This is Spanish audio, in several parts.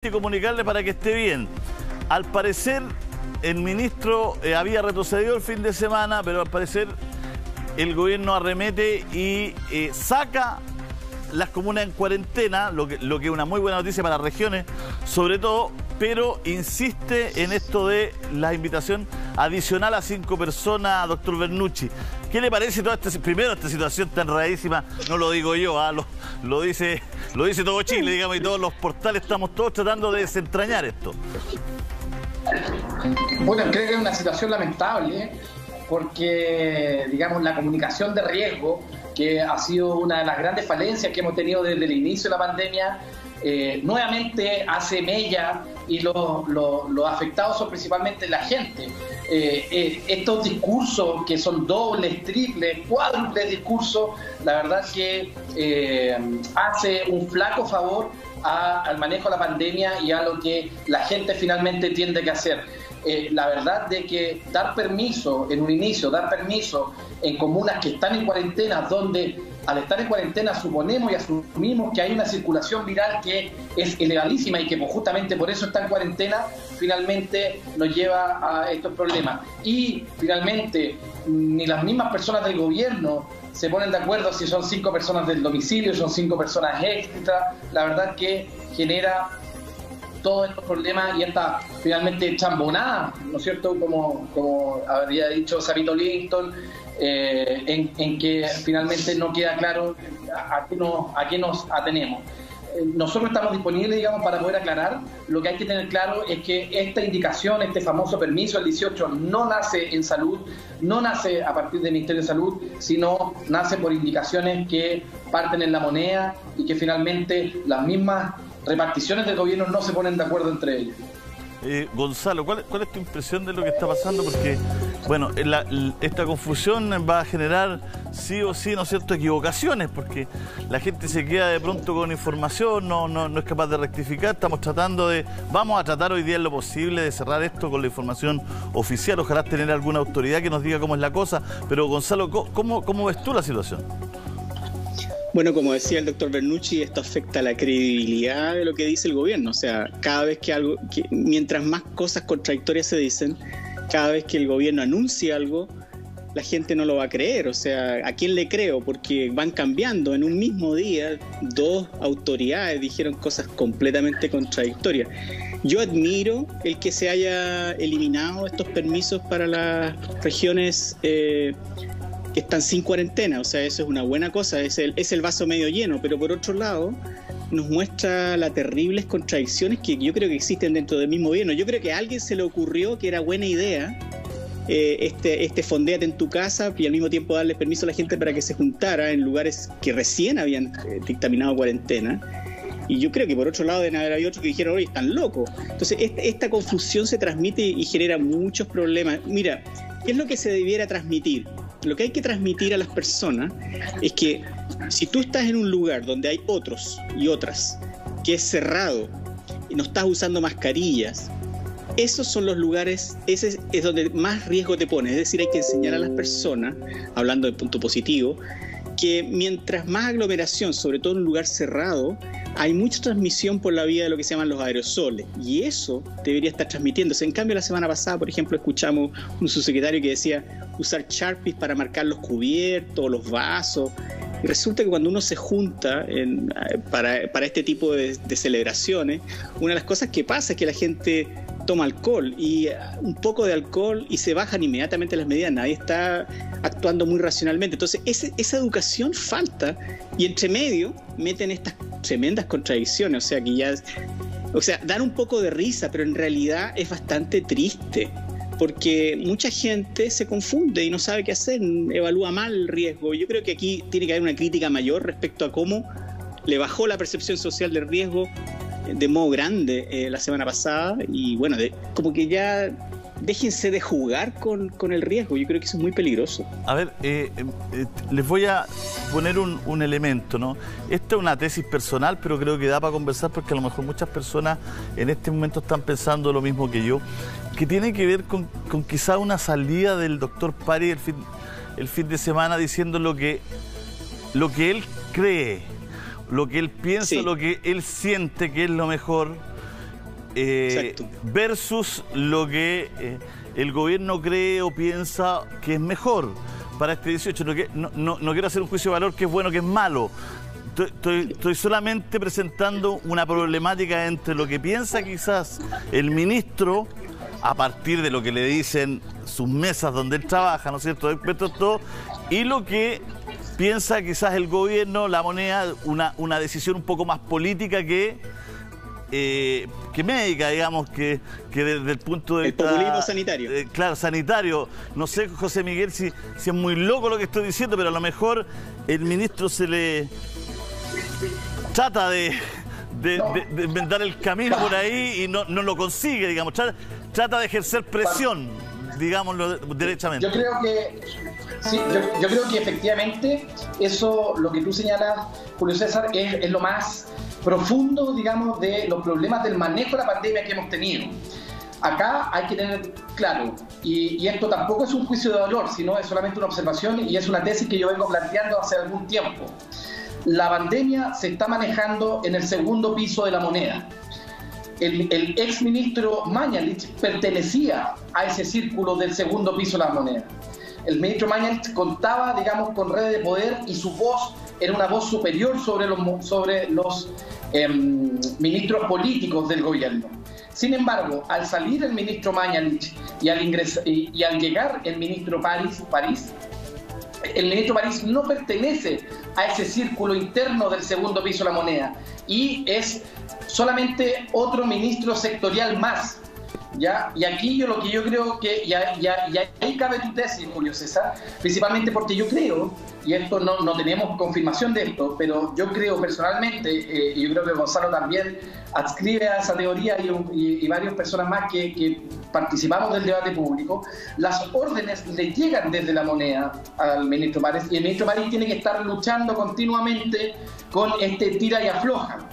Y comunicarle para que esté bien. Al parecer, el ministro había retrocedido el fin de semana, pero al parecer el gobierno arremete y saca las comunas en cuarentena, lo que es una muy buena noticia para las regiones, sobre todo, pero insiste en esto de la invitación adicional a 5 personas, doctor Bernucci. ¿Qué le parece toda esta situación tan rarísima? No lo digo yo, lo dice todo Chile, digamos, y todos los portales estamos todos tratando de desentrañar esto. Bueno, creo que es una situación lamentable, porque, digamos, la comunicación de riesgo, que ha sido una de las grandes falencias que hemos tenido desde el inicio de la pandemia, nuevamente hace mella y los afectados son principalmente la gente. Estos discursos que son dobles, triples, cuádruples discursos, la verdad que hace un flaco favor al manejo de la pandemia y a lo que la gente finalmente tiene que hacer. La verdad de que dar permiso en un inicio, dar permiso en comunas que están en cuarentena, donde al estar en cuarentena suponemos y asumimos que hay una circulación viral que es ilegalísima y que justamente por eso está en cuarentena, finalmente nos lleva a estos problemas. Y finalmente ni las mismas personas del gobierno se ponen de acuerdo si son 5 personas del domicilio, son 5 personas extra. La verdad que genera todos estos problemas y esta finalmente chambonada, ¿no es cierto?, como habría dicho Sarito Livingstone, en que finalmente no queda claro a qué nos atenemos. Nosotros estamos disponibles, digamos, para poder aclarar. Lo que hay que tener claro es que esta indicación, este famoso permiso del 18, no nace en salud, no nace a partir del Ministerio de Salud, sino nace por indicaciones que parten en la moneda y que finalmente las mismas reparticiones del gobierno no se ponen de acuerdo entre ellos. Gonzalo, ¿cuál es tu impresión de lo que está pasando? Porque, bueno, esta confusión va a generar sí o sí, ¿no es cierto?, equivocaciones, porque la gente se queda de pronto con información, no es capaz de rectificar. Vamos a tratar hoy día en lo posible de cerrar esto con la información oficial. Ojalá tener alguna autoridad que nos diga cómo es la cosa. Pero, Gonzalo, ¿cómo ves tú la situación? Bueno, como decía el doctor Bernucci, esto afecta a la credibilidad de lo que dice el gobierno. O sea, cada vez mientras más cosas contradictorias se dicen, cada vez que el gobierno anuncia algo, la gente no lo va a creer. O sea, ¿a quién le creo? Porque van cambiando. En un mismo día, 2 autoridades dijeron cosas completamente contradictorias. Yo admiro el que se haya eliminado estos permisos para las regiones que están sin cuarentena. O sea, eso es una buena cosa, es el vaso medio lleno, pero por otro lado nos muestra las terribles contradicciones que yo creo que existen dentro del mismo gobierno. Yo creo que a alguien se le ocurrió que era buena idea fondéate en tu casa y al mismo tiempo darle permiso a la gente para que se juntara en lugares que recién habían dictaminado cuarentena. Y yo creo que por otro lado deben haber otros que dijeron, oye, están locos. Entonces esta confusión se transmite y genera muchos problemas. Mira, ¿qué es lo que se debiera transmitir? Lo que hay que transmitir a las personas es que si tú estás en un lugar donde hay otros y otras, que es cerrado y no estás usando mascarillas, esos son los lugares, ese es donde más riesgo te pones. Es decir, hay que enseñar a las personas, hablando de punto positivo, que mientras más aglomeración, sobre todo en un lugar cerrado, hay mucha transmisión por la vía de lo que se llaman los aerosoles, y eso debería estar transmitiéndose. En cambio, la semana pasada, por ejemplo, escuchamos un subsecretario que decía usar Sharpies para marcar los cubiertos, los vasos, y resulta que cuando uno se junta para este tipo de celebraciones, una de las cosas que pasa es que la gente toma alcohol y un poco de alcohol y se bajan inmediatamente las medidas. Nadie está actuando muy racionalmente. Entonces esa educación falta, y entre medio meten estas tremendas contradicciones. O sea, dan un poco de risa, pero en realidad es bastante triste, porque mucha gente se confunde y no sabe qué hacer, evalúa mal el riesgo. Yo creo que aquí tiene que haber una crítica mayor respecto a cómo le bajó la percepción social del riesgo de modo grande la semana pasada, y bueno, como que ya déjense de jugar con el riesgo. Yo creo que eso es muy peligroso. A ver, les voy a poner un elemento, ¿no? Esta es una tesis personal, pero creo que da para conversar, porque a lo mejor muchas personas en este momento están pensando lo mismo que yo, que tiene que ver con quizá una salida del doctor París el fin de semana diciendo lo que él cree, lo que él piensa, sí, lo que él siente que es lo mejor. versus lo que el gobierno cree o piensa que es mejor para este 18. No quiero hacer un juicio de valor que es bueno, que es malo. Estoy solamente presentando una problemática entre lo que piensa quizás el ministro a partir de lo que le dicen sus mesas donde él trabaja, ¿no es cierto?, expertos todo, y lo que piensa quizás el gobierno, la moneda, una decisión un poco más política que médica, digamos, que desde el punto de vista... El populismo sanitario. Claro, sanitario. No sé, José Miguel, si es muy loco lo que estoy diciendo, pero a lo mejor el ministro se le trata de inventar el camino por ahí y no lo consigue, digamos. Trata de ejercer presión, digámoslo derechamente. Yo creo que... Sí, yo creo que efectivamente eso, lo que tú señalas, Julio César, es lo más profundo, digamos, de los problemas del manejo de la pandemia que hemos tenido. Acá hay que tener claro, y esto tampoco es un juicio de valor, sino es solamente una observación y es una tesis que yo vengo planteando hace algún tiempo. La pandemia se está manejando en el segundo piso de la moneda. El exministro Mañalich pertenecía a ese círculo del segundo piso de la moneda. El ministro Mañalich contaba, digamos, con redes de poder y su voz era una voz superior sobre los ministros políticos del gobierno. Sin embargo, al salir el ministro Mañalich y al llegar el ministro París, el ministro París no pertenece a ese círculo interno del segundo piso de la moneda y es solamente otro ministro sectorial más. ¿Ya? Y aquí lo que yo creo que, y ahí cabe tu tesis, Julio César, principalmente porque yo creo, y esto no tenemos confirmación de esto, pero yo creo personalmente, y yo creo que Gonzalo también adscribe a esa teoría y varias personas más que participamos del debate público, las órdenes le llegan desde la moneda al ministro París y el ministro París tiene que estar luchando continuamente con este tira y afloja.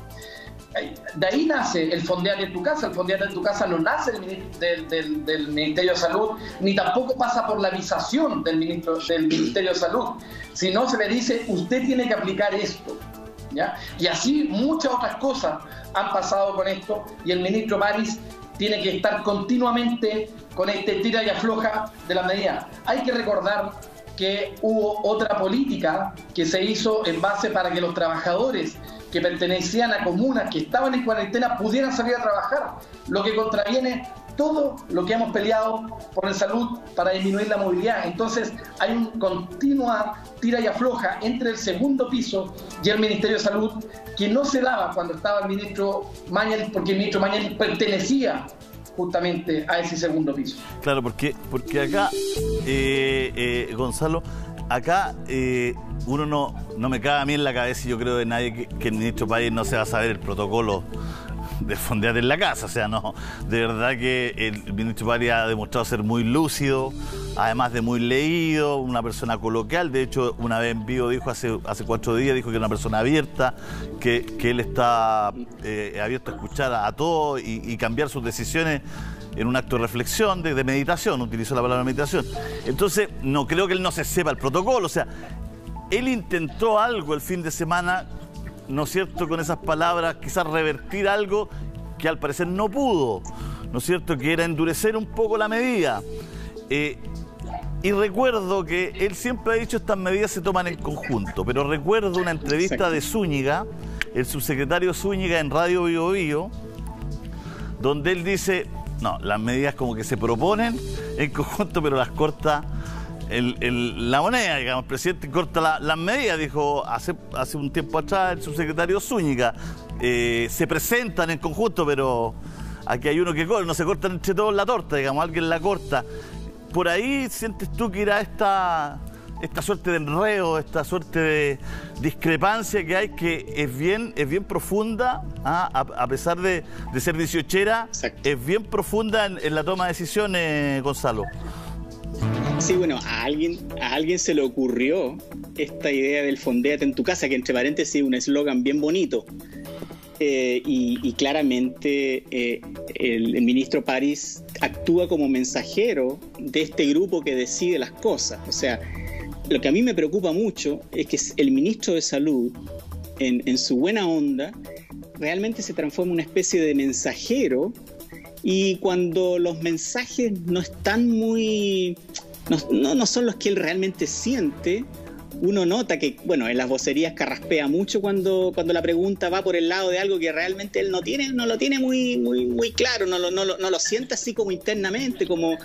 De ahí nace el Fondeate en tu casa. El Fondeate en tu casa no nace del Ministerio de Salud, ni tampoco pasa por la visación del Ministerio de Salud, sino se le dice, usted tiene que aplicar esto, ¿ya? Y así muchas otras cosas han pasado con esto, y el ministro París tiene que estar continuamente con este tira y afloja de la medida. Hay que recordar que hubo otra política que se hizo en base para que los trabajadores que pertenecían a comunas que estaban en cuarentena pudieran salir a trabajar, lo que contraviene todo lo que hemos peleado por la salud para disminuir la movilidad. Entonces hay una continua tira y afloja entre el segundo piso y el Ministerio de Salud que no se daba cuando estaba el ministro Mañalich, porque el ministro Mañalich pertenecía justamente a ese segundo piso. Claro, porque acá, Gonzalo, acá uno no me cabe a mí en la cabeza, y yo creo de nadie, que el ministro París no se va a saber el protocolo de Fondeate en la casa. O sea, no, de verdad que el ministro París ha demostrado ser muy lúcido, además de muy leído, una persona coloquial. De hecho, una vez en vivo dijo, hace 4 días, dijo que era una persona abierta, que él está abierto a escuchar a todos y cambiar sus decisiones en un acto de reflexión, de meditación, utilizó la palabra meditación. Entonces, no creo que él no se sepa el protocolo. O sea, él intentó algo el fin de semana, ¿no es cierto?, con esas palabras, quizás revertir algo que al parecer no pudo, ¿no es cierto?, que era endurecer un poco la medida. Y recuerdo que él siempre ha dicho estas medidas se toman en conjunto, pero recuerdo una entrevista de Zúñiga, el subsecretario Zúñiga en Radio Bio Bio, donde él dice, no, las medidas como que se proponen en conjunto, pero las corta la moneda, digamos. El presidente corta las medidas, dijo hace un tiempo atrás el subsecretario Zúñiga. Se presentan en conjunto, pero aquí hay uno que corta, no se cortan entre todos la torta, digamos, alguien la corta. Por ahí sientes tú que irá esta suerte de enredo, esta suerte de discrepancia que hay, que es bien profunda, a pesar de ser 18era. Exacto. Es bien profunda en la toma de decisiones, Gonzalo. Sí, bueno, a alguien se le ocurrió esta idea del Fondeate en tu casa, que entre paréntesis es un eslogan bien bonito. Y claramente el ministro París actúa como mensajero de este grupo que decide las cosas. O sea, lo que a mí me preocupa mucho es que el ministro de Salud, en su buena onda, realmente se transforma en una especie de mensajero y cuando los mensajes no están no son los que él realmente siente, uno nota que, bueno, en las vocerías carraspea mucho cuando la pregunta va por el lado de algo que realmente él no lo tiene muy claro, no lo siente así como internamente, como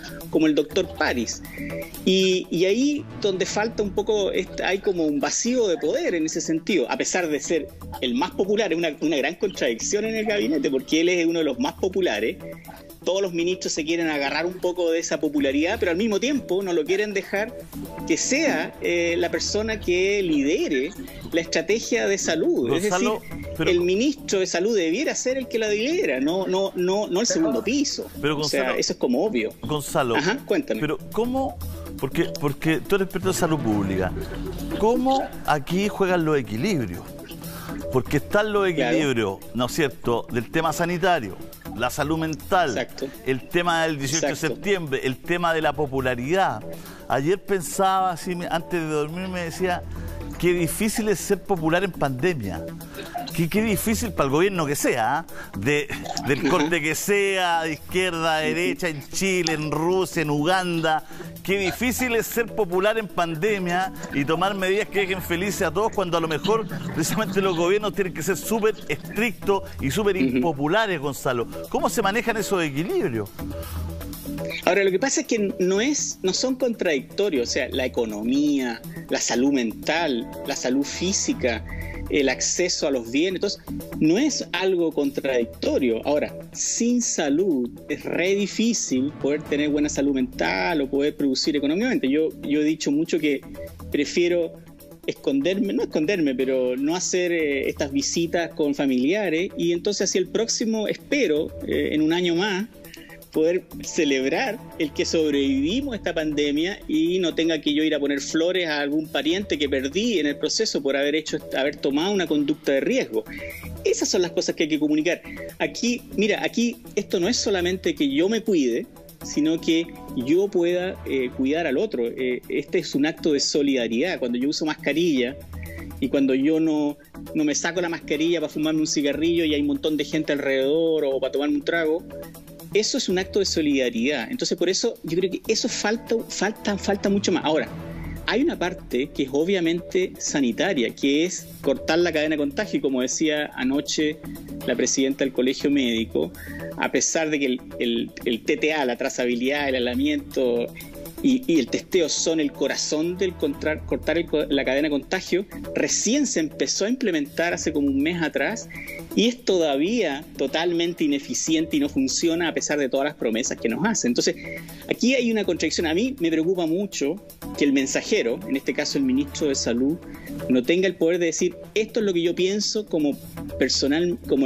el doctor París. Y ahí donde falta un poco, hay como un vacío de poder en ese sentido, a pesar de ser el más popular. Es una gran contradicción en el gabinete, porque él es uno de los más populares. Todos los ministros se quieren agarrar un poco de esa popularidad, pero al mismo tiempo no lo quieren dejar que sea la persona que lidere la estrategia de salud. Gonzalo, es decir, el ministro de salud debiera ser el que la lidera, no el segundo piso. Pero Gonzalo, o sea, eso es como obvio. Gonzalo, ajá, cuéntame. Pero ¿cómo? Porque tú eres experto de salud pública. ¿Cómo aquí juegan los equilibrios? Porque están los equilibrios, claro, ¿no es cierto?, del tema sanitario, la salud mental, exacto, el tema del 18 exacto, de septiembre, el tema de la popularidad. Ayer pensaba, así, antes de dormir me decía, qué difícil es ser popular en pandemia. Qué difícil para el gobierno que sea, del corte que sea, de izquierda, de derecha, en Chile, en Rusia, en Uganda. Qué difícil es ser popular en pandemia y tomar medidas que dejen felices a todos, cuando a lo mejor precisamente los gobiernos tienen que ser súper estrictos y súper impopulares, Gonzalo. ¿Cómo se manejan esos equilibrios? Ahora, lo que pasa es que no son contradictorios. O sea, la economía, la salud mental, la salud física, el acceso a los bienes, entonces no es algo contradictorio. Ahora, sin salud es re difícil poder tener buena salud mental o poder producir económicamente. Yo he dicho mucho que prefiero pero no hacer estas visitas con familiares, y entonces hacia el próximo espero, en un año más, poder celebrar el que sobrevivimos a esta pandemia y no tenga que yo ir a poner flores a algún pariente que perdí en el proceso por haber tomado una conducta de riesgo. Esas son las cosas que hay que comunicar. Aquí esto no es solamente que yo me cuide, sino que yo pueda cuidar al otro. Este es un acto de solidaridad. Cuando yo uso mascarilla y cuando yo no me saco la mascarilla para fumarme un cigarrillo y hay un montón de gente alrededor o para tomarme un trago, eso es un acto de solidaridad. Entonces, por eso yo creo que eso falta mucho más. Ahora, hay una parte que es obviamente sanitaria, que es cortar la cadena de contagio. Y como decía anoche la presidenta del Colegio Médico, a pesar de que el TTA, la trazabilidad, el aislamiento y el testeo son el corazón del cortar la cadena de contagio, recién se empezó a implementar hace como un mes atrás, y es todavía totalmente ineficiente y no funciona a pesar de todas las promesas que nos hacen. Entonces, aquí hay una contradicción. A mí me preocupa mucho que el mensajero, en este caso el ministro de Salud, no tenga el poder de decir, esto es lo que yo pienso como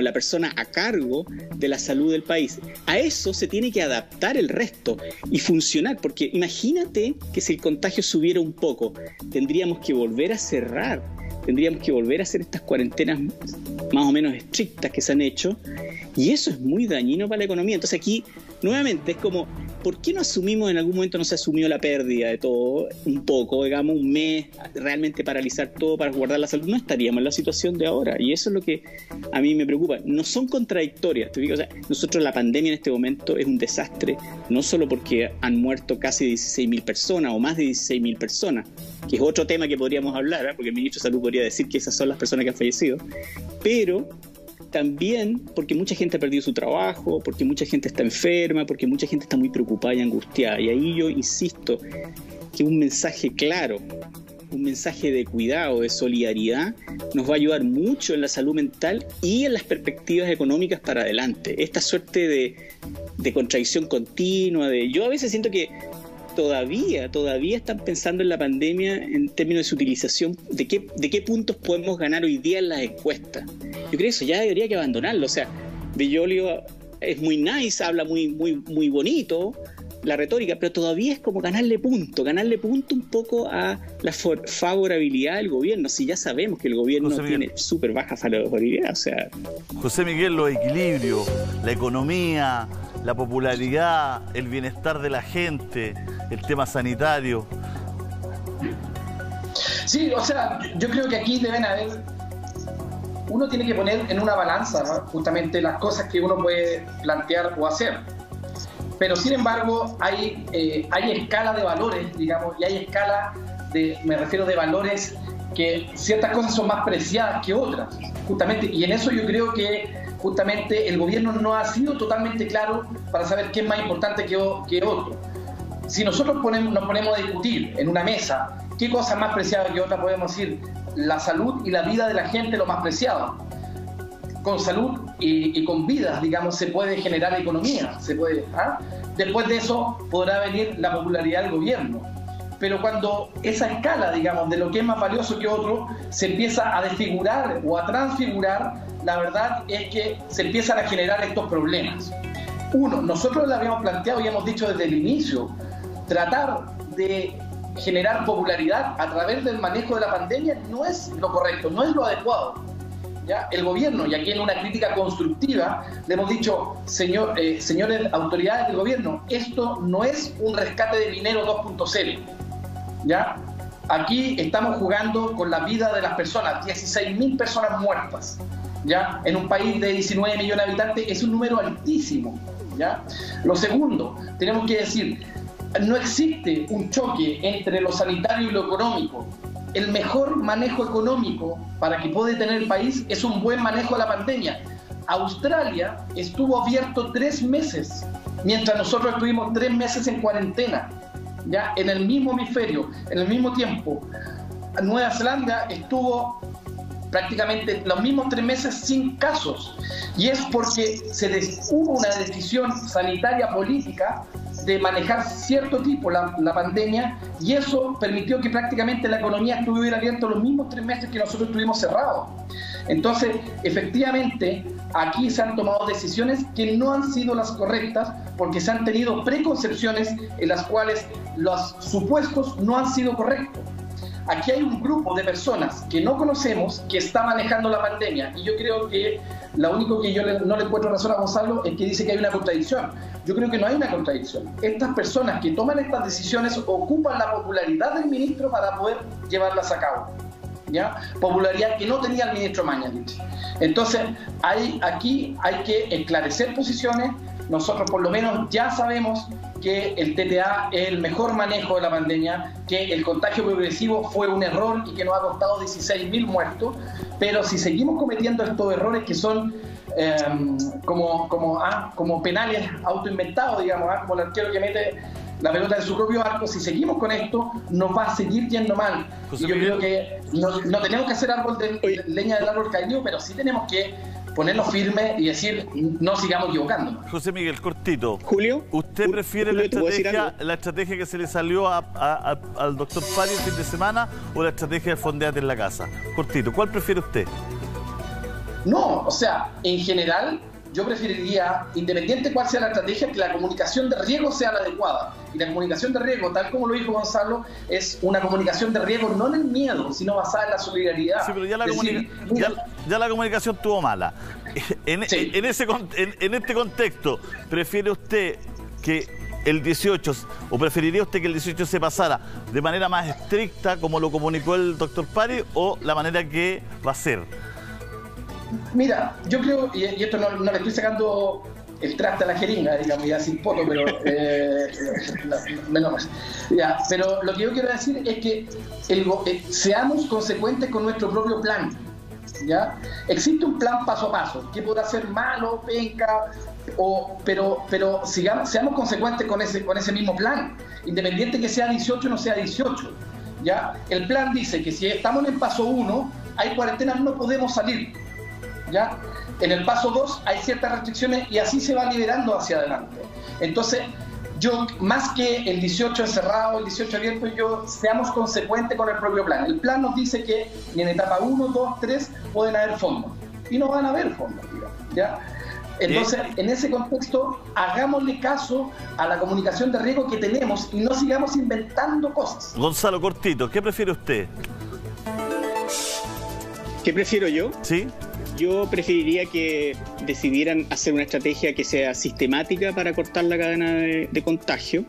la persona a cargo de la salud del país. A eso se tiene que adaptar el resto y funcionar, porque imagínate que si el contagio subiera un poco, tendríamos que volver a cerrar, tendríamos que volver a hacer estas cuarentenas más o menos estrictas que se han hecho, y eso es muy dañino para la economía. Entonces aquí, nuevamente, es como, ¿por qué no asumimos, en algún momento no se asumió la pérdida de todo, un poco, digamos, un mes, realmente paralizar todo para guardar la salud? No estaríamos en la situación de ahora, y eso es lo que a mí me preocupa. No son contradictorias, te digo, o sea, nosotros la pandemia en este momento es un desastre, no solo porque han muerto casi 16.000 personas o más de 16.000 personas, que es otro tema que podríamos hablar, porque el ministro de Salud podría decir que esas son las personas que han fallecido, pero también porque mucha gente ha perdido su trabajo, porque mucha gente está enferma, porque mucha gente está muy preocupada y angustiada. Y ahí yo insisto que un mensaje claro, un mensaje de cuidado, de solidaridad, nos va a ayudar mucho en la salud mental y en las perspectivas económicas para adelante. Esta suerte de contradicción continua, yo a veces siento que todavía están pensando en la pandemia en términos de su utilización, de qué puntos podemos ganar hoy día en las encuestas. Yo creo que eso ya debería que abandonarlo. O sea, Bellolio es muy nice, habla muy bonito la retórica, pero todavía es como ganarle punto un poco a la favorabilidad del gobierno, si ya sabemos que el gobierno tiene súper baja favorabilidad. O sea, José Miguel, los equilibrios, la economía, la popularidad, el bienestar de la gente, el tema sanitario. Sí, o sea, yo creo que aquí deben haber... Uno tiene que poner en una balanza, ¿no?, justamente las cosas que uno puede plantear o hacer. pero sin embargo hay escala de valores, digamos, y hay escala me refiero de valores que ciertas cosas son más preciadas que otras, justamente, y en eso yo creo que justamente el gobierno no ha sido totalmente claro para saber qué es más importante que otro. Si nosotros nos ponemos a discutir en una mesa qué cosa es más preciada que otra, podemos decir la salud y la vida de la gente lo más preciado. Con salud y con vidas, digamos, se puede generar economía, se puede, ¿ah? Después de eso podrá venir la popularidad del gobierno. Pero cuando esa escala, digamos, de lo que es más valioso que otro, se empieza a desfigurar o a transfigurar, la verdad es que se empiezan a generar estos problemas. Uno, nosotros lo habíamos planteado y hemos dicho desde el inicio, tratar de generar popularidad a través del manejo de la pandemia no es lo correcto, no es lo adecuado. ¿Ya? El gobierno, y aquí en una crítica constructiva, le hemos dicho, señores autoridades del gobierno, esto no es un rescate de minero 2.0. ¿Ya? Aquí estamos jugando con la vida de las personas, 16.000 personas muertas, ¿ya? En un país de 19 millones de habitantes es un número altísimo, ¿ya? Lo segundo, tenemos que decir, no existe un choque entre lo sanitario y lo económico. El mejor manejo económico para que puede tener el país es un buen manejo de la pandemia. Australia estuvo abierto 3 meses, mientras nosotros estuvimos 3 meses en cuarentena. Ya en el mismo hemisferio, en el mismo tiempo. Nueva Zelanda estuvo prácticamente los mismos 3 meses sin casos, y es porque hubo una decisión sanitaria política de manejar cierto tipo la pandemia, y eso permitió que prácticamente la economía estuviera abierta los mismos 3 meses que nosotros estuvimos cerrados. Entonces, efectivamente, aquí se han tomado decisiones que no han sido las correctas porque se han tenido preconcepciones en las cuales los supuestos no han sido correctos. Aquí hay un grupo de personas que no conocemos que está manejando la pandemia, y yo creo que lo único que yo no le encuentro razón a Gonzalo es que dice que hay una contradicción. Yo creo que no hay una contradicción. Estas personas que toman estas decisiones ocupan la popularidad del ministro para poder llevarlas a cabo, ¿ya? Popularidad que no tenía el ministro Mañalich. Entonces, aquí hay que esclarecer posiciones. Nosotros por lo menos ya sabemos que el TTA es el mejor manejo de la pandemia, que el contagio progresivo fue un error y que nos ha costado 16.000 muertos, pero si seguimos cometiendo estos errores que son como penales autoinventados, digamos, como el arquero que mete la pelota en su propio arco, si seguimos con esto, nos va a seguir yendo mal. José y yo creo que no tenemos que hacer leña del árbol caído, pero sí tenemos que ponernos firmes y decir, no sigamos equivocándonos. José Miguel, cortito. Julio, ¿usted prefiere la estrategia que se le salió al doctor Pari el fin de semana o la estrategia de fondeate en la casa? Cortito, ¿cuál prefiere usted? No, o sea, en general, yo preferiría, independiente cuál sea la estrategia, que la comunicación de riesgo sea la adecuada. Y la comunicación de riesgo, tal como lo dijo Gonzalo, es una comunicación de riesgo no en el miedo, sino basada en la solidaridad. Sí, pero ya la comunicación estuvo mala. En este contexto, ¿prefiere usted que el 18, o preferiría usted que el 18 se pasara de manera más estricta, como lo comunicó el doctor Pari, o la manera que va a ser? Mira, yo creo, y esto no le estoy sacando el traste a la jeringa, digamos, ya sin poto, pero menos más. Ya, pero lo que yo quiero decir es que seamos consecuentes con nuestro propio plan. ¿Ya? Existe un plan paso a paso, que podrá ser malo, penca, pero seamos consecuentes con ese mismo plan, independiente que sea 18 o no sea 18. ¿Ya? El plan dice que si estamos en el paso 1, hay cuarentena, no podemos salir. ¿Ya? En el paso 2 hay ciertas restricciones y así se va liberando hacia adelante. Entonces, yo, más que el 18 encerrado, el 18 abierto, seamos consecuentes con el propio plan. El plan nos dice que ni en etapa 1, 2, 3 pueden haber fondos. Y no van a haber fondos, ¿ya? Entonces, en ese contexto, hagámosle caso a la comunicación de riesgo que tenemos y no sigamos inventando cosas. Gonzalo, cortito, ¿qué prefiere usted? ¿Qué prefiero yo? Sí. Yo preferiría que decidieran hacer una estrategia que sea sistemática para cortar la cadena de contagio.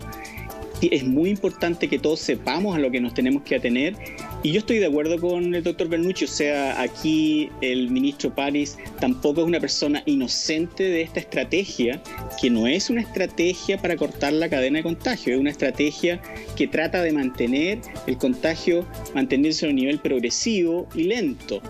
Es muy importante que todos sepamos a lo que nos tenemos que atener Y yo estoy de acuerdo con el doctor Bernucci, o sea, aquí el ministro París tampoco es una persona inocente de esta estrategia, que no es una estrategia para cortar la cadena de contagio, es una estrategia que trata de mantener el contagio, manteniéndose a un nivel progresivo y lento.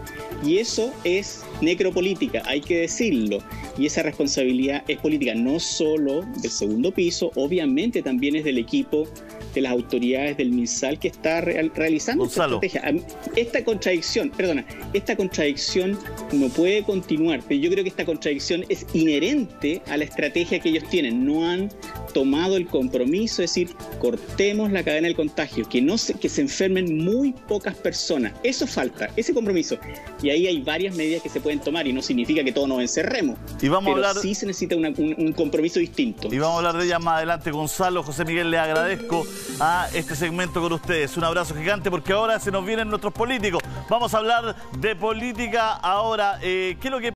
Y eso es necropolítica, hay que decirlo. Y esa responsabilidad es política, no solo del segundo piso, obviamente también es del equipo de las autoridades del MinSal que está realizando esta estrategia. Esta contradicción no puede continuar, pero yo creo que esta contradicción es inherente a la estrategia que ellos tienen. No han tomado el compromiso de decir, cortemos la cadena del contagio, que se enfermen muy pocas personas. Eso falta, ese compromiso. Y ahí hay varias medidas que se pueden tomar y no significa que todos nos encerremos. Pero sí se necesita un compromiso distinto. Y vamos a hablar de ellas más adelante. Gonzalo, José Miguel, le agradezco a este segmento con ustedes. Un abrazo gigante porque ahora se nos vienen nuestros políticos. Vamos a hablar de política ahora. ¿Qué es lo que